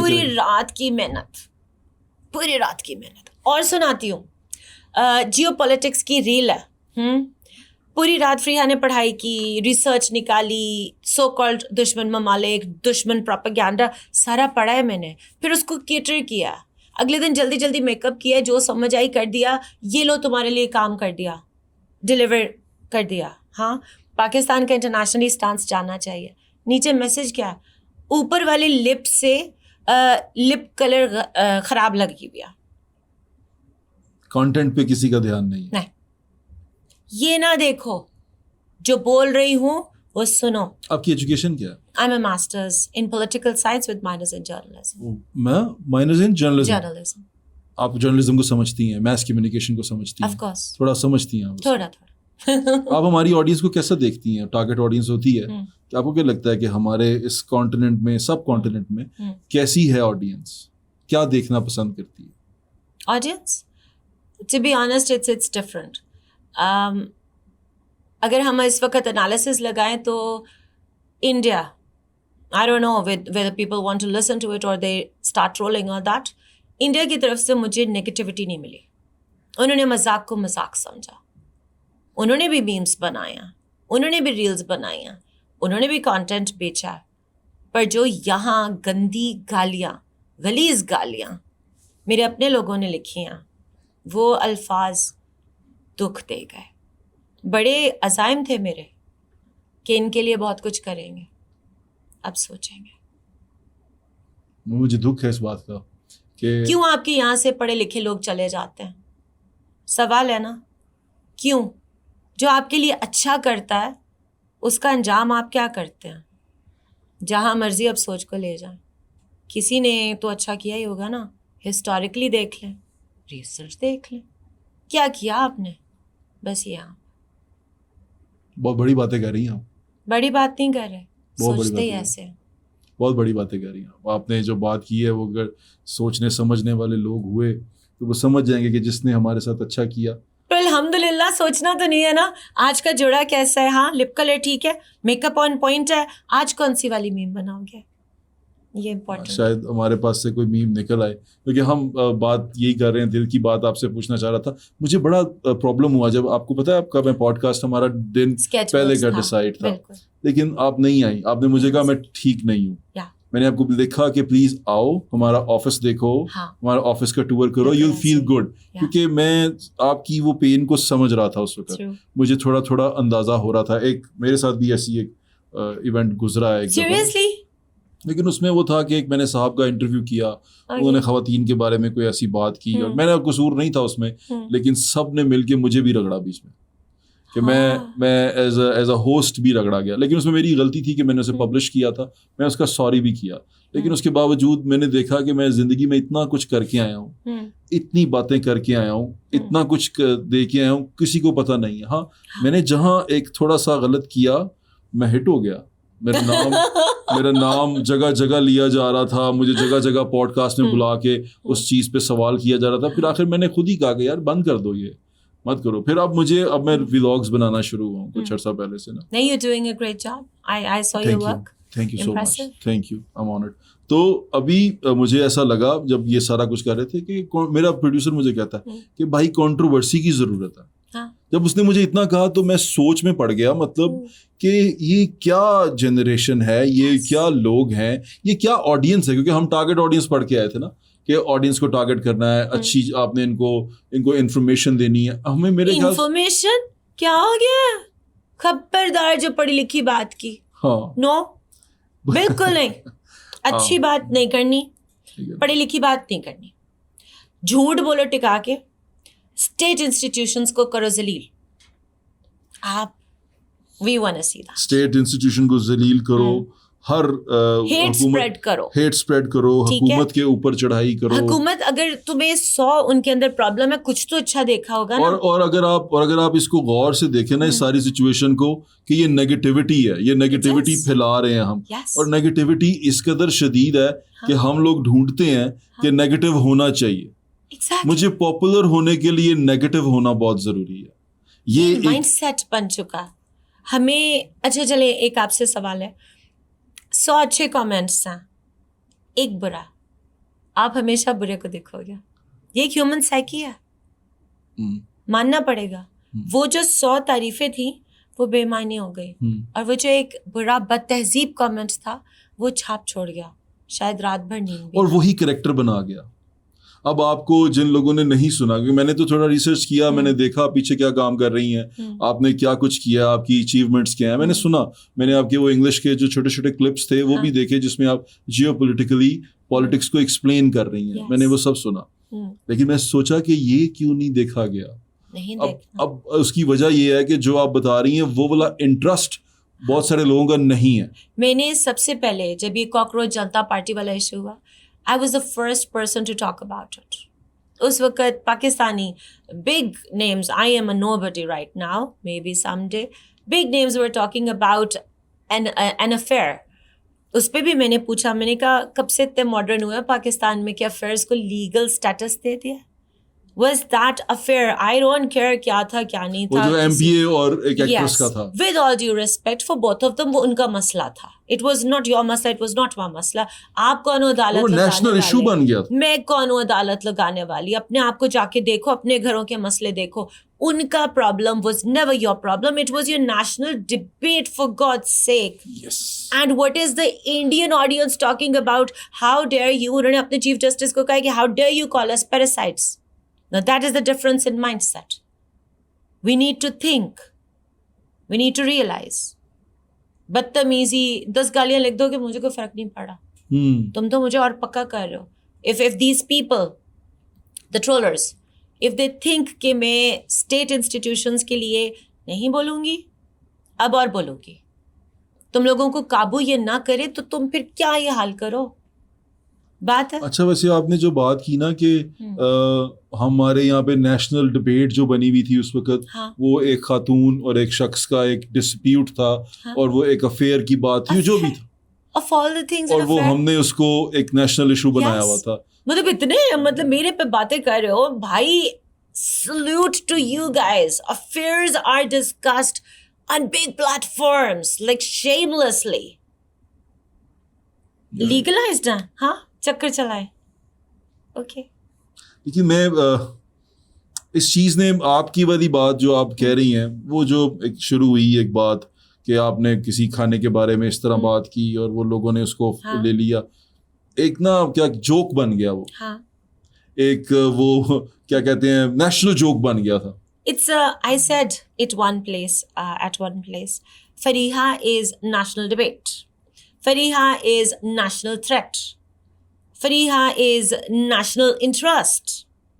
پوری رات کی محنت اور سناتی ہوں. جیو پولیٹکس کی ریل ہے, پوری رات فریحہ نے پڑھائی کی, ریسرچ نکالی, سو کالڈ دشمن ممالک, دشمن پروپیگنڈا سارا پڑھا ہے میں نے. پھر اس کو کیٹر کیا, اگلے دن جلدی جلدی میک اپ کیا, جو سمجھ آئی کر دیا, یہ لو تمہارے لیے کام کر دیا, ڈلیور کر دیا. ہاں, پاکستان کا انٹرنیشنلی اسٹانس جاننا چاہیے. نیچے میسج کیا, اوپر والی لپ سے لپ کلر خراب لگی ہوئی. کانٹینٹ پہ کسی کا دھیان نہیں. یہ نہ دیکھو, جو بول رہی ہوں وہ سنو. آپ کی ایجوکیشن کیا ہے؟ I'm a master's in political science with minors in journalism. میں مائنرز ان journalism. آپ جرنلزم کو سمجھتی ہیں, میس کمیونیکیشن کو سمجھتی ہیں, Of course. تھوڑا سمجھتی ہیں. تھوڑا آپ ہماری آڈینس کو کیسا دیکھتی ہیں؟ ٹارگیٹ آڈینس ہوتی ہے کہ آپ کو کیا لگتا ہے کہ ہمارے اس کانٹیننٹ میں, سب کانٹیننٹ میں کیسی ہے آڈینس, کیا دیکھنا پسند کرتی ہے audience? To be honest, it's different. اگر ہم اس وقت انالیسز لگائیں تو India, I don't know whether people want to listen to it or they start trolling or that. India کی طرف سے مجھے نیگیٹیوٹی نہیں ملی. انہوں نے مذاق کو مذاق سمجھا, انہوں نے بھی میمز بنایا, انہوں نے بھی ریلز بنایا, انہوں نے بھی کانٹینٹ بیچا. پر جو یہاں گندی گالیاں, غلیظ گالیاں میرے اپنے لوگوں نے لکھی ہیں, وہ الفاظ دکھ دے گئے. بڑے عزائم تھے میرے کہ ان کے لیے بہت کچھ کریں گے, اب سوچیں گے. مجھے دکھ ہے اس بات کا کہ کیوں آپ کے یہاں سے پڑھے لکھے لوگ چلے جاتے ہیں. سوال ہے نا, کیوں؟ جو آپ کے لیے اچھا کرتا ہے اس کا انجام آپ کیا کرتے ہیں؟ جہاں مرضی اب سوچ کو لے جائیں. کسی نے تو اچھا کیا ہی ہوگا نا. ہسٹوریکلی دیکھ لیں, ریسرچ دیکھ لیں, کیا کیا آپ نے. بس یہ آپ بہت بڑی باتیں کہہ رہی ہیں. آپ بڑی بات نہیں کر رہے, سوچتے ہی ایسے. بہت بڑی باتیں کہہ رہی ہیں آپ نے. جو بات کی ہے وہ اگر سوچنے سمجھنے والے لوگ ہوئے تو وہ سمجھ جائیں گے کہ جس نے ہمارے ساتھ اچھا کیا. تو الحمدللہ سوچنا تو نہیں ہے نا. آج کا جوڑا کیسا ہے, ہاں لپ کلر ٹھیک ہے, میک اپ آن پوائنٹ ہے, آج کون سی والی میم بناؤ گے, یہ امپورٹنٹ. شاید ہمارے پاس سے کوئی میم نکل آئے, کیونکہ ہم بات یہی کر رہے ہیں, دل کی بات آپ سے پوچھنا چاہ رہا تھا. مجے بڑا پرابلم ہوا جب آپ کو پتا ہے آپ کا میں پوڈ کاسٹ ہمارا دن پہلے کا ڈیسائڈ تھا, لیکن آپ نہیں آئی. آپ نے مجھے کہا میں ٹھیک نہیں ہوں. میں نے آپ کو دیکھا کہ پلیز آؤ, ہمارا آفس دیکھو, ہمارا آفس کا ٹور کرو, یو فیل گڈ. کیونکہ میں آپ کی وہ پین کو سمجھ رہا تھا اس وقت, مجھے تھوڑا تھوڑا اندازہ ہو رہا تھا. ایک میرے ساتھ بھی ایسی ایک ایونٹ گزرا ہے سیریسلی, لیکن اس میں وہ تھا کہ ایک میں نے صاحب کا انٹرویو کیا, انہوں نے خواتین کے بارے میں کوئی ایسی بات کی, اور میں نے قصور نہیں تھا اس میں, لیکن سب نے مل کے مجھے بھی رگڑا بیچ میں, کہ میں ایز اے ہوسٹ بھی رگڑا گیا. لیکن اس میں میری غلطی تھی کہ میں نے اسے پبلش کیا تھا, میں اس کا سوری بھی کیا. لیکن اس کے باوجود میں نے دیکھا کہ میں زندگی میں اتنا کچھ کر کے آیا ہوں, اتنی باتیں کر کے آیا ہوں, اتنا کچھ دے کے آیا ہوں, کسی کو پتہ نہیں ہے. ہاں میں نے جہاں ایک تھوڑا سا غلط کیا میں ہٹ ہو گیا. میرا نام جگہ جگہ لیا جا رہا تھا, مجھے جگہ جگہ پوڈ کاسٹ میں بلا کے اس چیز پہ سوال کیا جا رہا تھا. پھر آخر میں نے خود ہی کہا کہ یار بند کر دو, یہ مت کرو. پھر اب میں ولاگس بنانا شروع ہوا ہوں کچھ عرصہ پہلے سے نا. نہیں, you're doing a great job. I saw your work. Thank you so much. Thank you. I'm honored. تو ابھی مجھے ایسا لگا جب یہ سارا کچھ کر رہے تھے کہ میرا پروڈیوسر مجھے کہتا ہے کہ بھائی کنٹروورسی کی ضرورت ہے. جب اس نے مجھے اتنا کہا تو میں سوچ میں پڑ گیا, مطلب کہ یہ کیا جنریشن ہے, یہ کیا لوگ ہیں, یہ کیا آڈینس ہے. کیونکہ ہم ٹارگیٹ آڈینس پڑھ کے آئے تھے نا کہ آڈینس کو ٹارگیٹ کرنا ہے, اچھی آپ نے ان کو انفارمیشن دینی ہے. ہمیں میرے خیال انفارمیشن کیا ہو گیا, خبردار جو پڑھی لکھی بات کی. ہاں نو بالکل نہیں, اچھی بات نہیں کرنی, پڑھی لکھی بات نہیں کرنی. جھوٹ بولو ٹکا کے, اسٹیٹ انسٹیٹیوشنس کو کرو ذلیل. آپ we want to see that. State institution کو ذلیل کرو, ہر ہیٹ اسپریڈ کرو, حکومت کے اوپر چڑھائی کرو. حکومت اگر تمہیں 100 ان کے اندر پرابلم ہے, کچھ تو اچھا دیکھا ہوگا نا. اور اگر آپ اس کو غور سے دیکھیں نا اس ساری سچویشن کو کہ یہ نیگیٹیوٹی ہے, یہ نیگیٹیوٹی پھیلا رہے ہیں ہم, اور نیگیٹیوٹی اس قدر شدید ہے کہ ہم لوگ ڈھونڈتے ہیں کہ نیگیٹو ہونا چاہیے. مجھے پاپولر ہونے کے لیے نیگیٹو ہونا بہت ضروری ہے. یہ مائنڈ سیٹ بن چکا ہمیں. اچھا چلے ایک آپ سے سوال ہے, 100 اچھے کامنٹس ہیں, ایک برا, آپ ہمیشہ برے کو دیکھو گے. یہ ایک ہیومن سائیکی ہے, ماننا پڑے گا. وہ جو 100 تعریفیں تھیں وہ بے معنی ہو گئی, اور وہ جو ایک برا بد تہذیب کامنٹ تھا وہ چھاپ چھوڑ گیا, شاید رات بھر نیند بھی. اور وہی کریکٹر بنا گیا. اب آپ کو جن لوگوں نے نہیں سنا, کیونکہ میں نے تو تھوڑا ریسرچ کیا, میں نے دیکھا پیچھے کیا کام کر رہی ہیں آپ نے, کیا کچھ کیا, آپ کی اچیومنٹس کیا ہیں, میں نے سنا, میں نے آپ کے وہ انگلش کے جو چھوٹے چھوٹے کلپس تھے وہ بھی دیکھے جس میں آپ جیو پولیٹیکلی پالیٹکس کو ایکسپلین کر رہی ہیں, میں نے وہ سب سنا. لیکن میں سوچا کہ یہ کیوں نہیں دیکھا گیا. اب اس کی وجہ یہ ہے کہ جو آپ بتا رہی ہیں وہ والا انٹرسٹ بہت سارے لوگوں کا نہیں ہے. میں نے سب سے پہلے جب یہ کاکروچ جنتا پارٹی والا ایشو ہوا, I was the first person to talk about it. اس وقت Pakistani big names, I am a nobody right now, maybe someday, big names were talking about an affair. اس پہ بھی میں نے پوچھا, میں نے کہا کب سے اتنے ماڈرن ہوئے پاکستان میں کہ افیئرس کو لیگل سٹیٹس دے دیا. Was that affair? I don't care کیا تھا کیا نہیں تھا. وہ جو MPA اور ایک ایکٹریس کا تھا. With all due respect for both of them, وہ ان کا مسئلہ تھا. It was not your مسئلہ, it was not my مسئلہ. آپ کون ہو عدالت لگانے والے؟ وہ نیشنل ایشو بن گیا. میں کون ہوں عدالت لگانے والی؟ اپنے آپ کو جا کے دیکھو, اپنے گھروں کے مسئلے دیکھو. ان کا problem was never your problem, it was your national debate, for God's sake. Yes. And what is the Indian audience talking about? How dare you? انہوں نے اپنے چیف جسٹس کو کہا کہ how dare you call us parasites. Now that is the difference in mindset. We need to think. We need to realize. بدتمیزی 10 گالیاں لکھ دو کہ مجھے کوئی فرق نہیں پڑا. تم تو مجھے اور پکا کر رہے ہو. If these people, the trollers, if they think کہ میں state institutions کے لیے نہیں بولوں گی, اب اور بولوں گی, تم لوگوں کو قابو یہ نہ کرے تو تم پھر کیا یہ حال کرو. بات ہے. اچھا ویسے آپ نے جو بات کی نا کہ ہمارے یہاں پہ نیشنل ڈبیٹ جو بنی ہوئی تھی اس وقت, وہ ایک خاتون اور ایک شخص کا ایک ڈسپیوٹ تھا, اور وہ ایک افیئر کی بات تھی, جو بھی تھا, اور وہ ہم نے اس کو ایک نیشنل ایشو بنایا ہوا تھا. مطلب اتنے میرے پہ باتیں کر رہے ہو بھائی. Salute to you guys. Affairs are discussed on big platforms like shamelessly. Legalized ہیں, ہاں, چکر چلائے. اوکے. دیکھیے میں اس چیز نے, آپ کی والی بات جو آپ کہہ رہی ہیں, وہ جو ایک شروع ہوئی ایک بات کہ آپ نے کسی کھانے کے بارے میں اس طرح بات کی اور وہ لوگوں نے اس کو لے لیا, ایک نا کیا جوک بن گیا, وہ ایک وہ کیا کہتے ہیں نیشنل جوک بن گیا تھا. It's I said it at one place, Fariha is national debate. Fariha is national threat. Fariha is national interest.